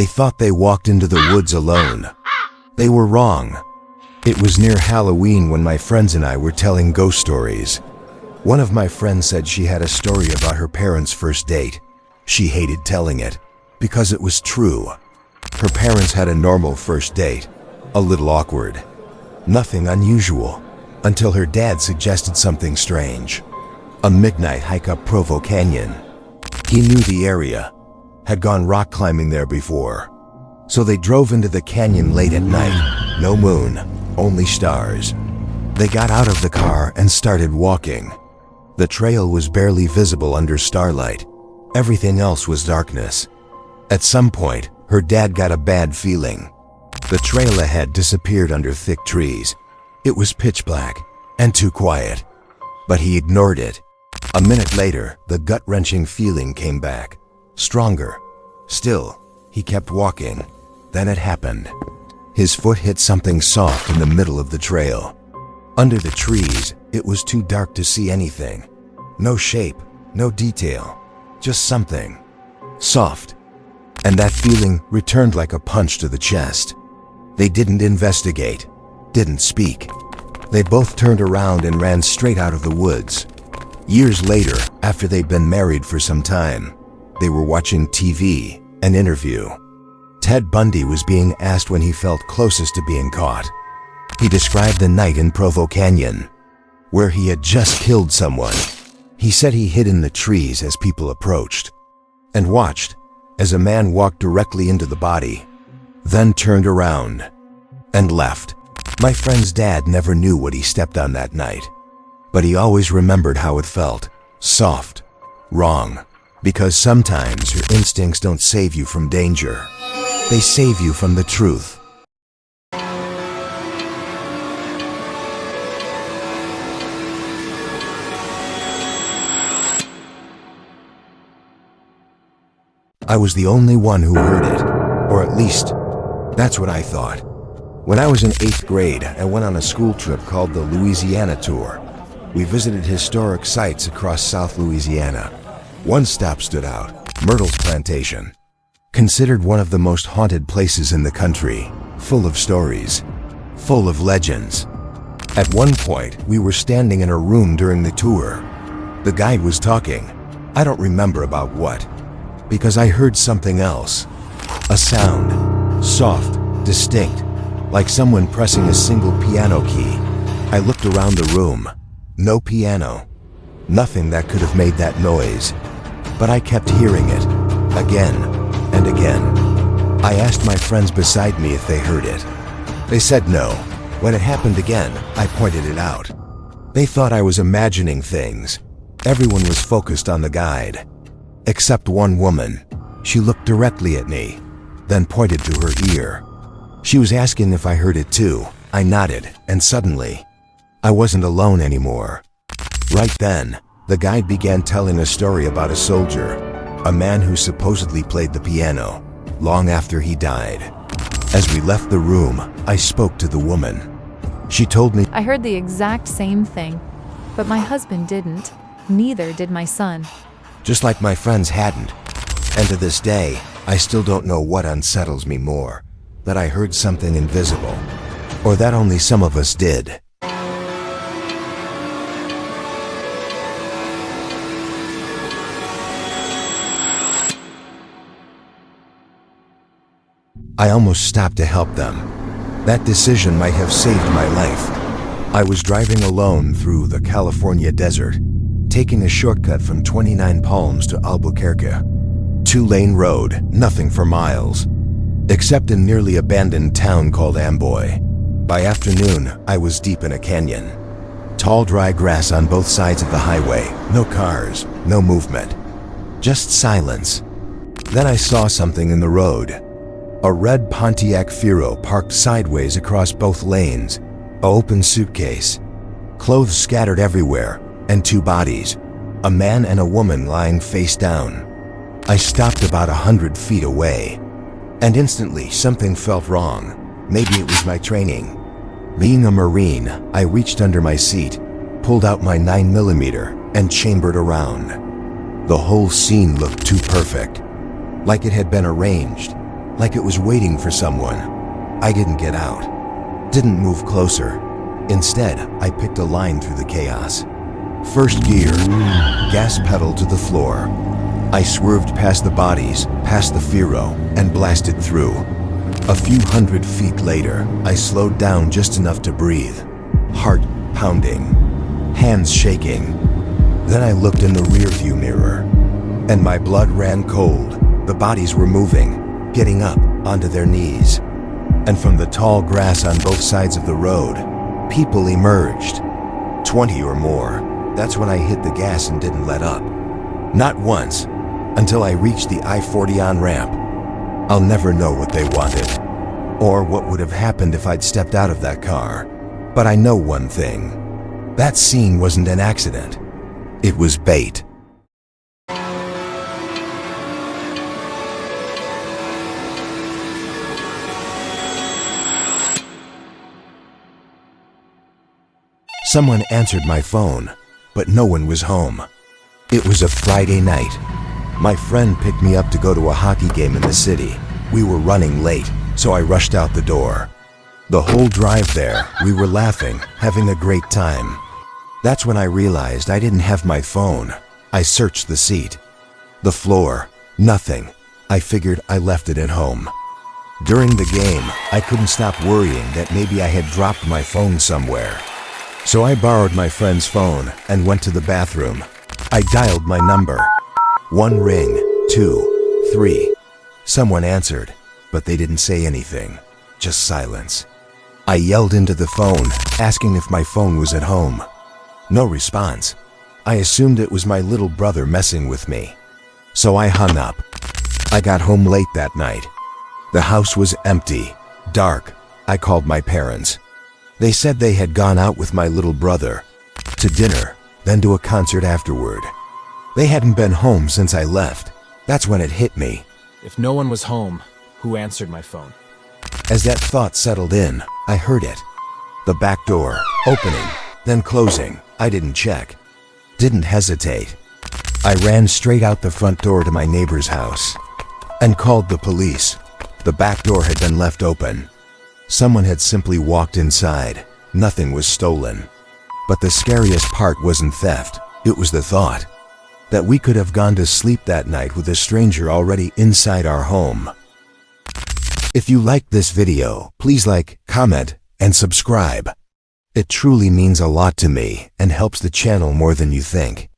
They thought they walked into the woods alone. They were wrong. It was near Halloween when my friends and I were telling ghost stories. One of my friends said she had a story about her parents' first date. She hated telling it because it was true. Her parents had a normal first date, a little awkward. Nothing unusual, until her dad suggested something strange. A midnight hike up Provo Canyon. He knew the area, had gone rock climbing there before. So they drove into the canyon late at night. No moon, only stars. They got out of the car and started walking. The trail was barely visible under starlight. Everything else was darkness. At some point, her dad got a bad feeling. The trail ahead disappeared under thick trees. It was pitch black and too quiet. But he ignored it. A minute later, the gut-wrenching feeling came back. Stronger. Still, he kept walking. Then it happened. His foot hit something soft in the middle of the trail. Under the trees, it was too dark to see anything. No shape, no detail, just something. Soft. And that feeling returned like a punch to the chest. They didn't investigate, didn't speak. They both turned around and ran straight out of the woods. Years later, after they'd been married for some time, they were watching TV, an interview. Ted Bundy was being asked when he felt closest to being caught. He described the night in Provo Canyon, where he had just killed someone. He said he hid in the trees as people approached, and watched as a man walked directly into the body, then turned around and left. My friend's dad never knew what he stepped on that night, but he always remembered how it felt. Soft. Wrong. Because sometimes your instincts don't save you from danger. They save you from the truth. I was the only one who heard it, or at least, that's what I thought. When I was in 8th grade, I went on a school trip called the Louisiana Tour. We visited historic sites across South Louisiana. One stop stood out, Myrtle's Plantation. Considered one of the most haunted places in the country, full of stories, full of legends. At one point, we were standing in a room during the tour. The guide was talking. I don't remember about what, because I heard something else. A sound, soft, distinct, like someone pressing a single piano key. I looked around the room. No piano. Nothing that could have made that noise. But I kept hearing it, again and again. I asked my friends beside me if they heard it. They said no. When it happened again, I pointed it out. They thought I was imagining things. Everyone was focused on the guide. Except one woman. She looked directly at me, then pointed to her ear. She was asking if I heard it too. I nodded, and suddenly, I wasn't alone anymore. Right then, the guide began telling a story about a soldier, a man who supposedly played the piano, long after he died. As we left the room, I spoke to the woman. She told me, I heard the exact same thing, but my husband didn't. Neither did my son. Just like my friends hadn't. And to this day, I still don't know what unsettles me more, that I heard something invisible, or that only some of us did. I almost stopped to help them. That decision might have saved my life. I was driving alone through the California desert, taking a shortcut from 29 Palms to Albuquerque. 2-lane road, nothing for miles, except a nearly abandoned town called Amboy. By afternoon, I was deep in a canyon. Tall, dry grass on both sides of the highway, no cars, no movement, just silence. Then I saw something in the road. A red Pontiac Fiero parked sideways across both lanes, an open suitcase, clothes scattered everywhere, and 2 bodies, a man and a woman lying face down. I stopped about 100 feet away, and instantly something felt wrong. Maybe it was my training. Being a Marine, I reached under my seat, pulled out my 9mm, and chambered around. The whole scene looked too perfect, like it had been arranged. like it was waiting for someone. I didn't get out, didn't move closer. Instead, I picked a line through the chaos. First gear, gas pedal to the floor. I swerved past the bodies, past the Firo, and blasted through. A few hundred feet later, I slowed down just enough to breathe. Heart pounding, hands shaking. Then I looked in the rearview mirror, and my blood ran cold. The bodies were moving, getting up onto their knees. And from the tall grass on both sides of the road, people emerged. 20 or more. That's when I hit the gas and didn't let up. Not once, until I reached the I-40 on-ramp. I'll never know what they wanted, or what would have happened if I'd stepped out of that car. But I know one thing. That scene wasn't an accident. It was bait. Someone answered my phone, but no one was home. It was a Friday night. My friend picked me up to go to a hockey game in the city. We were running late, so I rushed out the door. The whole drive there, we were laughing, having a great time. That's when I realized I didn't have my phone. I searched the seat, the floor, nothing. I figured I left it at home. During the game, I couldn't stop worrying that maybe I had dropped my phone somewhere. So I borrowed my friend's phone and went to the bathroom. I dialed my number. 1 ring, 2, 3. Someone answered, but they didn't say anything, just silence. I yelled into the phone, asking if my phone was at home. No response. I assumed it was my little brother messing with me. So I hung up. I got home late that night. The house was empty, dark. I called my parents. They said they had gone out with my little brother, to dinner, then to a concert afterward. They hadn't been home since I left. That's when it hit me. If no one was home, who answered my phone? As that thought settled in, I heard it. The back door, opening, then closing. I didn't check. Didn't hesitate. I ran straight out the front door to my neighbor's house and called the police. The back door had been left open. Someone had simply walked inside. Nothing was stolen. But the scariest part wasn't theft. It was the thought that we could have gone to sleep that night with a stranger already inside our home. If you liked this video, please like, comment, and subscribe. It truly means a lot to me and helps the channel more than you think.